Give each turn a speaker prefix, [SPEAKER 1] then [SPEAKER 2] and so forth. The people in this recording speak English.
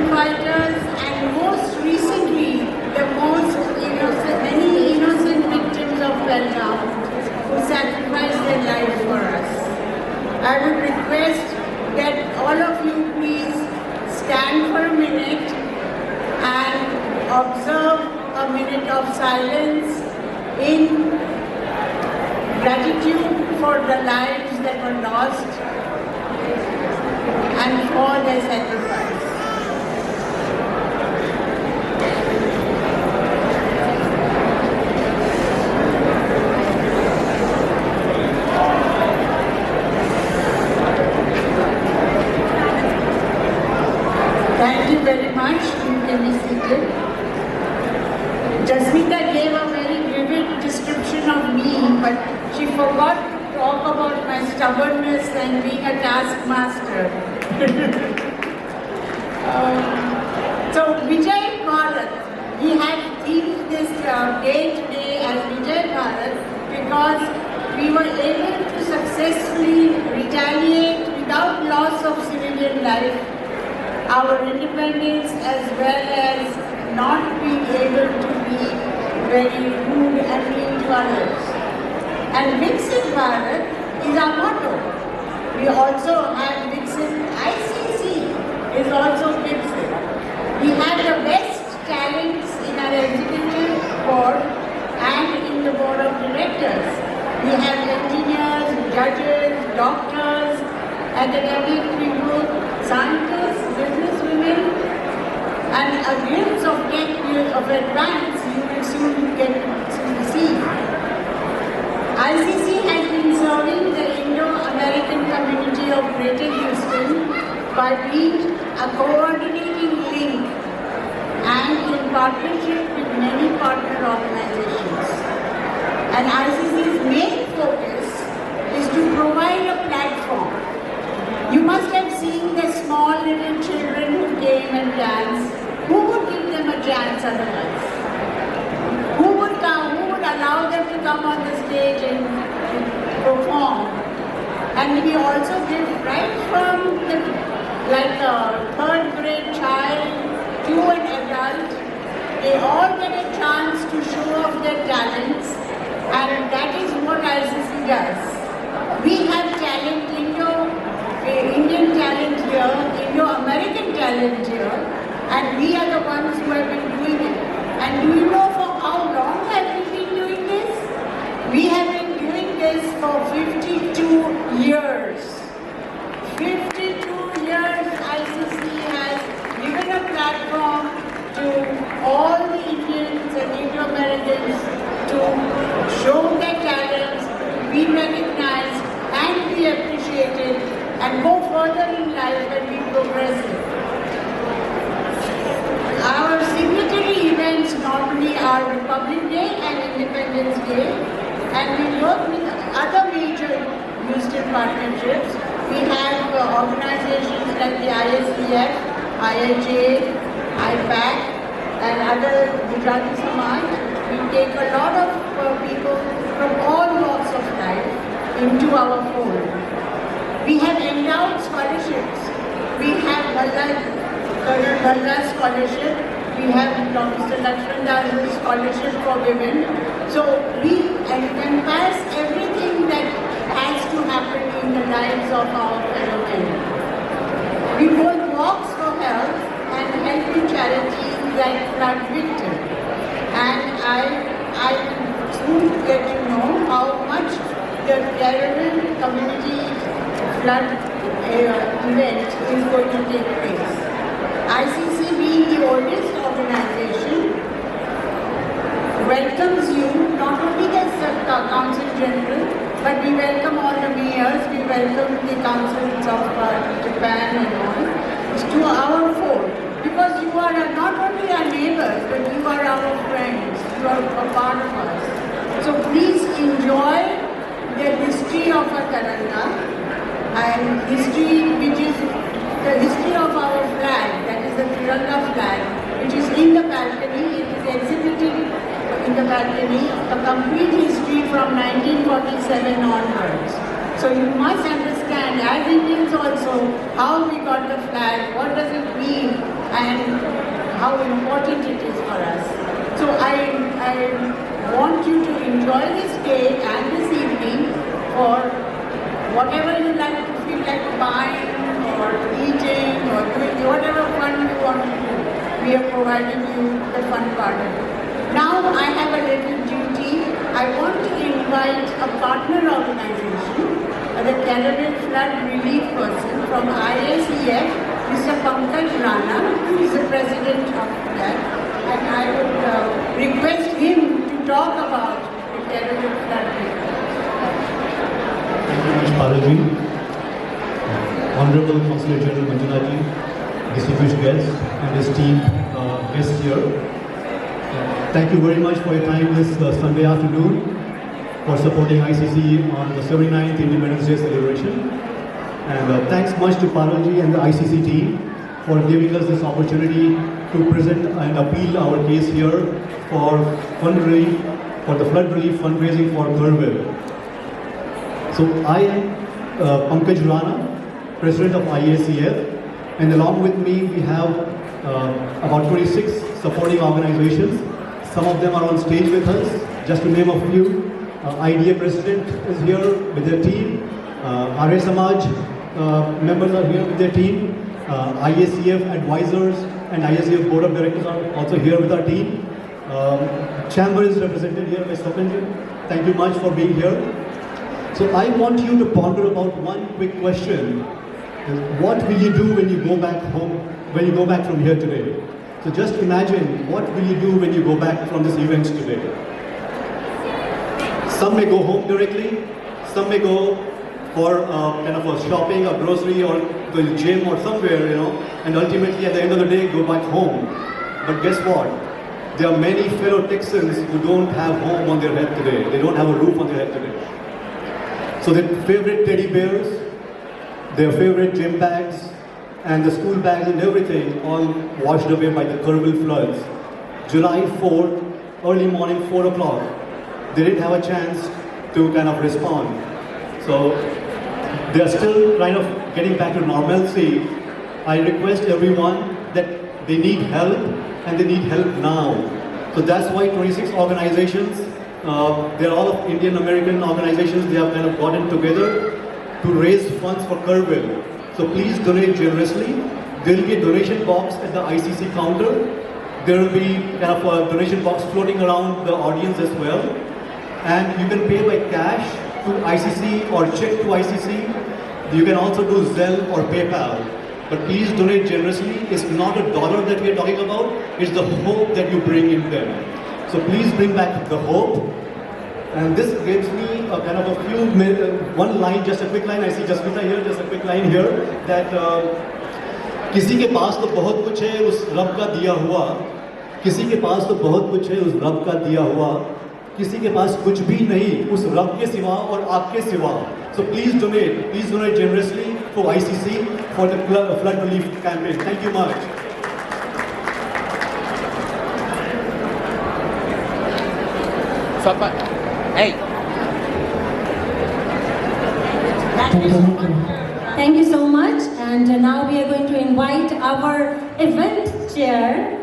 [SPEAKER 1] fighters, and most recently, the most innocent, many innocent victims of Pelham who sacrificed their lives for us. I would request that all of you please stand for a minute and observe a minute of silence in gratitude for the lives that were lost and for their sacrifice. Thank you very much. You can be seated. Jasmita gave a very vivid description of me, but she forgot to talk about my stubbornness and being a taskmaster. So Vijay Bharat, he had themed this day today as Vijay Bharat because we were able to successfully retaliate without loss of civilian life, our independence, as well as not being able to be very rude and mean to others. And Viksit Bharat is our motto. We also have Viksit ICC is also Viksit. We have the best talents in our executive board and in the board of directors. We have engineers, judges, doctors, academic people, scientists, businesswomen, and a glimpse of 10 years of advance you will soon get to see. ICC has been serving the Indo-American community of Greater Houston by being a coordinating link and in partnership with many partner organizations. And ICC's main focus is to provide a platform. You must have seen the small little children who came and danced. Who would give them a chance otherwise? Who would come? Who would allow them to come on the stage and perform? And we also give right from the, like a third grade child to an adult. They all get a chance to show off their talents, and that is what ICC does. We have talent, Indian talent here, Indo-American talent here, and we are the ones who have been doing it. And do you know for how long have we been doing this? We have been doing this for 52 years. 52 years ICC has given a platform to all the Indians and Indo-Americans to show their talents, be recognized and be appreciated, and go further in life and be progressive. Our signatory events normally are Republic Day and Independence Day, and we work with other major Houston partnerships. We have organizations like the ISDF, IHA, IPAC, and other Gujarati Samaj. We take a lot of people from all walks of life into our fold. We have endowed scholarships. We have Colonel Bhalla Scholarship. We have Mr. Lakshman Das Scholarship for Women. So we encompass everything that has to happen in the lives of our fellow men. We hold walks for health and helping charities like Flood Victim. And I soon get to know how much the Kerala community flood event is going to take place. ICC, being the oldest organization, welcomes you, not only as the Council General, but we welcome all the mayors, we welcome the councils of Japan and all, to our fold. Because you are not only our neighbors, but you are our friends, you are a part of us. So please enjoy the history of our Tiranga, and history which is the history of our flag, that is the Tiranga flag, which is in the balcony. It is exhibited in the balcony, a complete history from 1947 onwards. So you must understand, as Indians also, how we got the flag, what does it mean, and how important it is for us. So I want you to enjoy this day and this evening for whatever you like to feel like buying or eating or doing whatever fun you want to do. We are providing you the fun part of it. Now I have a little duty. I want to invite a partner organization, the Caribbean Flood Relief person from ISEF, Mr. Pankaj Rana, who is the president of that. And I would request him to talk about the Caribbean Flood Relief.
[SPEAKER 2] Thank you much, Paralji. Honorable Consul General Manjunath, distinguished guests, and esteemed guests here. Thank you very much for your time this Sunday afternoon for supporting ICC on the 79th Independence Day celebration. And thanks much to Paralji and the ICC team for giving us this opportunity to present and appeal our case here for fund relief, for the flood relief fundraising for Kerrville. So I am Pankaj Rana, President of IACF, and along with me we have about 26 supporting organizations. Some of them are on stage with us, just to name a few. IDA President is here with their team. Arya Samaj members are here with their team. IACF advisors and IACF Board of Directors are also here with our team. Chamber is represented here by Sapanjan. Thank you much for being here. So I want you to ponder about one quick question. What will you do when you go back home, when you go back from here today? So just imagine, what will you do when you go back from this event today? Some may go home directly, some may go for kind of a shopping or grocery or the gym or somewhere, and ultimately at the end of the day go back home. But guess what? There are many fellow Texans who don't have home on their head today. They don't have a roof on their head today. So their favorite teddy bears, their favorite gym bags, and the school bags and everything all washed away by the Kerrville floods. July 4th, early morning, 4 o'clock. They didn't have a chance to kind of respond. So they are still kind of getting back to normalcy. I request everyone that they need help and they need help now. So that's why 26 organizations, they're all of Indian American organizations, they have kind of gotten together to raise funds for Kerrville. So please donate generously. There will be a donation box at the ICC counter. There will be kind of a donation box floating around the audience as well. And you can pay by cash to ICC or check to ICC. You can also do Zelle or PayPal. But please donate generously. It's not a dollar that we are talking about. It's the hope that you bring in them. So please bring back the hope. And this gives me a kind of a few minutes, one line, just a quick line. I see Jasmita here, just a quick line here. That किसी के पास तो बहुत कुछ है उस रब का दिया हुआ, किसी के पास तो बहुत कुछ है उस रब का दिया हुआ, किसी के पास कुछ भी नहीं उस रब के सिवा और आपके सिवा. So please donate generously for ICC for the flood relief campaign. Thank you much.
[SPEAKER 3] Hey.
[SPEAKER 4] Thank you so much. And now we are going to invite our event chair,